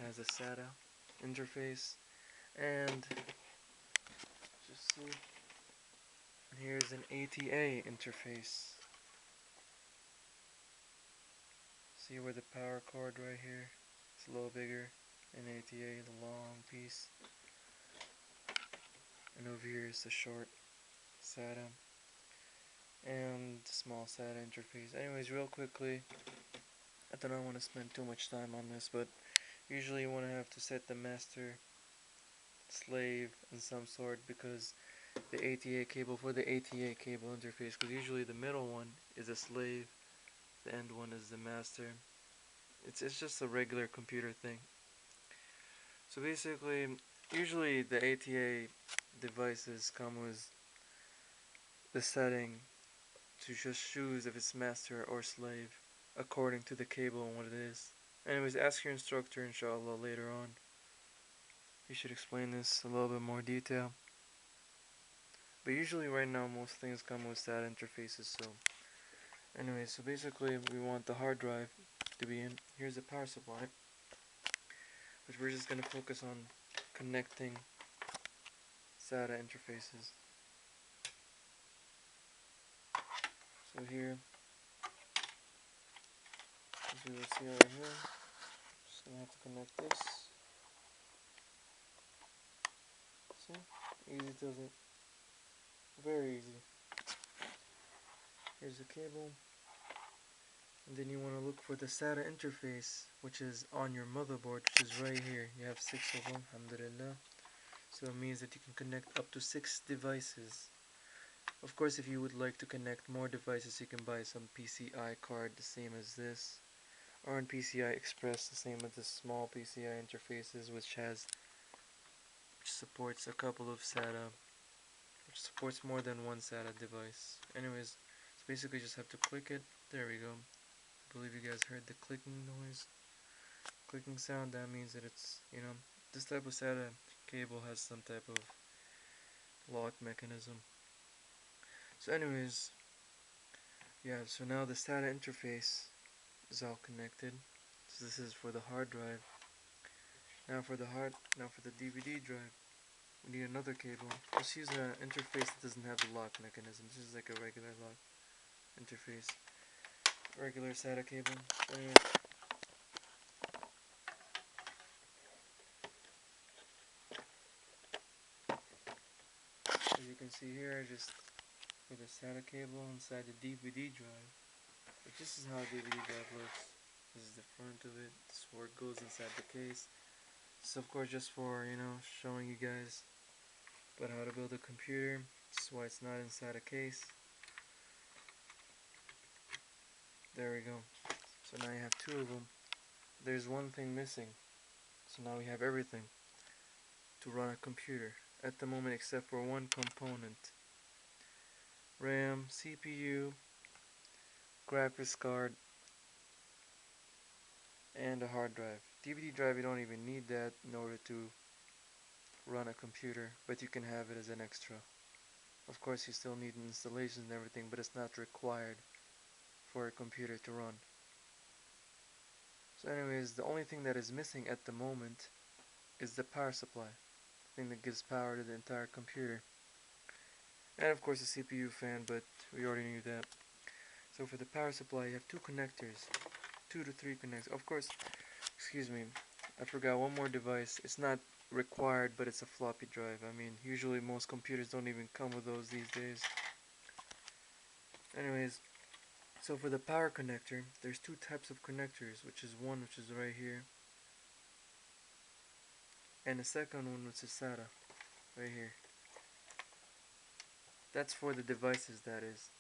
has a SATA interface, and just see, here's an ATA interface. See where the power cord right here? It's a little bigger. An ATA, the long piece, and over here is the short SATA and the small SATA interface. Anyways, real quickly, I don't want to spend too much time on this, but usually you want to have to set the master slave in some sort, because the ATA cable, for the ATA cable interface, because usually the middle one is a slave, the end one is the master. It's just a regular computer thing. So basically, usually the ATA devices come with the setting to just choose if it's master or slave according to the cable and what it is. Anyways, ask your instructor inshallah later on. He should explain this a little bit more detail. But usually right now most things come with SATA interfaces. So anyway, so basically we want the hard drive to be in. Here's the power supply, which we're just going to focus on connecting SATA interfaces. So here, as you will see right here, just going to have to connect this. See? Easy does it. Very easy. Here's the cable. And then you want to look for the SATA interface, which is on your motherboard, which is right here. You have 6 of them, alhamdulillah. So it means that you can connect up to 6 devices. Of course, if you would like to connect more devices, you can buy some PCI card the same as this, or on PCI Express the same as the small PCI interfaces, which supports a couple of SATA, which supports more than one SATA device. Anyways, so basically just have to click it. There we go. I believe you guys heard the clicking noise, clicking sound. That means that it's, this type of SATA cable has some type of lock mechanism. So anyways, yeah, so now the SATA interface is all connected. So this is for the hard drive. Now for the DVD drive, we need another cable. Let's use an interface that doesn't have the lock mechanism. This is like a regular lock interface. Regular SATA cable. So anyways, as you can see here, I just put the SATA cable inside the DVD drive. But this is how a DVD drive looks. This is the front of it. This is where it goes inside the case. This is of course just for, showing you guys about how to build a computer. This is why it's not inside a case. There we go. So now you have 2 of them. There's one thing missing. So now we have everything to run a computer at the moment except for one component. RAM, CPU, graphics card, and a hard drive. DVD drive, you don't even need that in order to run a computer, but you can have it as an extra. Of course, you still need installations and everything, but it's not required for a computer to run. So anyways, the only thing that is missing at the moment is the power supply, the thing that gives power to the entire computer. And of course the CPU fan, but we already knew that. So for the power supply, you have 2 connectors, 2 to 3 connectors. Of course, excuse me, I forgot one more device. It's not required, but it's a floppy drive. I mean, usually most computers don't even come with those these days. Anyways, so for the power connector, there's 2 types of connectors, which is right here, and the second one, which is SATA, right here. That's for the devices, that is.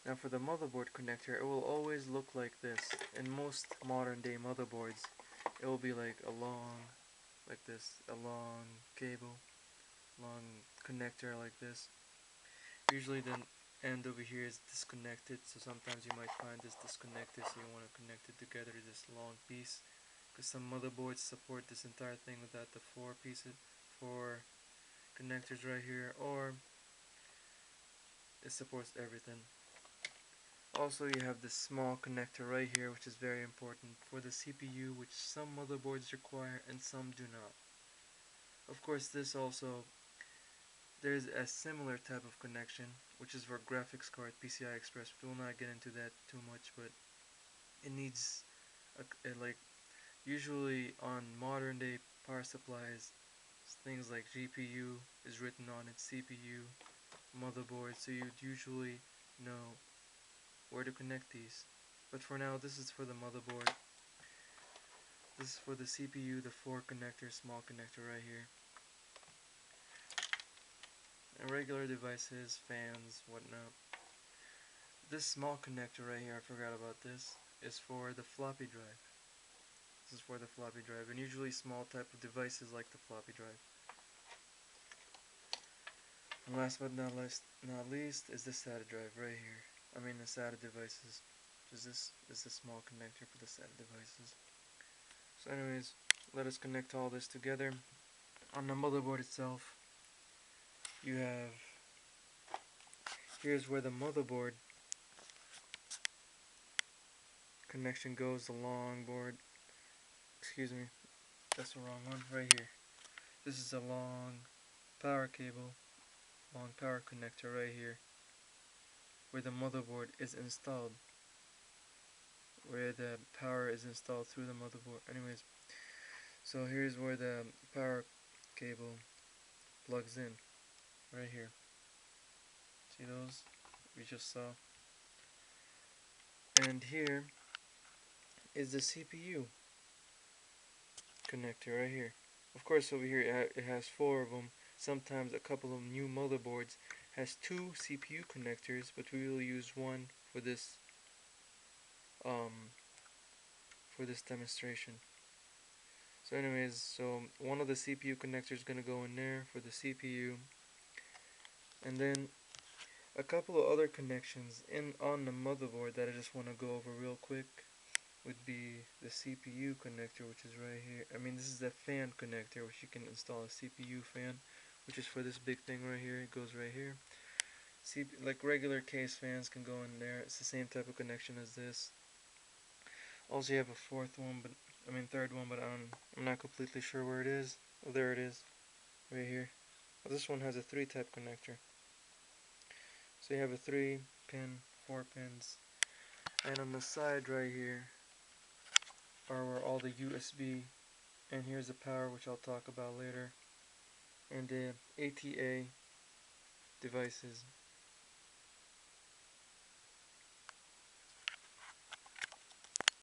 Now for the motherboard connector, it will always look like this. In most modern day motherboards, it will be like a long cable, long connector like this. Usually the end over here is disconnected, so sometimes you might find this disconnected, so you want to connect it together to this long piece, because some motherboards support this entire thing without the 4 connectors right here, or it supports everything. Also, you have this small connector right here, which is very important for the CPU, which some motherboards require and some do not. Of course, there's a similar type of connection, which is for graphics card PCI Express. We will not get into that too much, but it needs like usually on modern day power supplies, things like GPU is written on its CPU, motherboard, so you'd usually know where to connect these. But for now, this is for the motherboard. This is for the CPU, the 4 connector, small connector right here. And regular devices, fans, whatnot. This small connector right here, I forgot about this, is for the floppy drive. This is for the floppy drive, and usually small type of devices like the floppy drive. And last but not least is the SATA drive right here. I mean the SATA devices. This is the small connector for the SATA devices. So anyways, let us connect all this together. On the motherboard itself, you have, here's where the motherboard connection goes, the long board. Excuse me, that's the wrong one, right here. This is a long power cable, long power connector right here, where the motherboard is installed. Where the power is installed through the motherboard. Anyways, so here's where the power cable plugs in, right here. See those? We just saw. And here is the CPU connector right here. Of course, over here it has 4 of them. Sometimes a couple of new motherboards has 2 CPU connectors, but we will use one um for this demonstration. So anyways, so one of the CPU connectors is gonna go in there for the CPU, and then a couple of other connections in on the motherboard that I just want to go over real quick would be the CPU connector, which is right here. I mean, this is the fan connector, which you can install a CPU fan, which is for this big thing right here. It goes right here. Like regular case fans can go in there. It's the same type of connection as this. Also, you have a third one, but I'm not completely sure where it is. Oh, there it is, right here. Well, this one has a 3-type connector. So you have a 3-pin, 4 pins, and on the side right here are where all the USB, and here's the power, which I'll talk about later, and the ATA devices.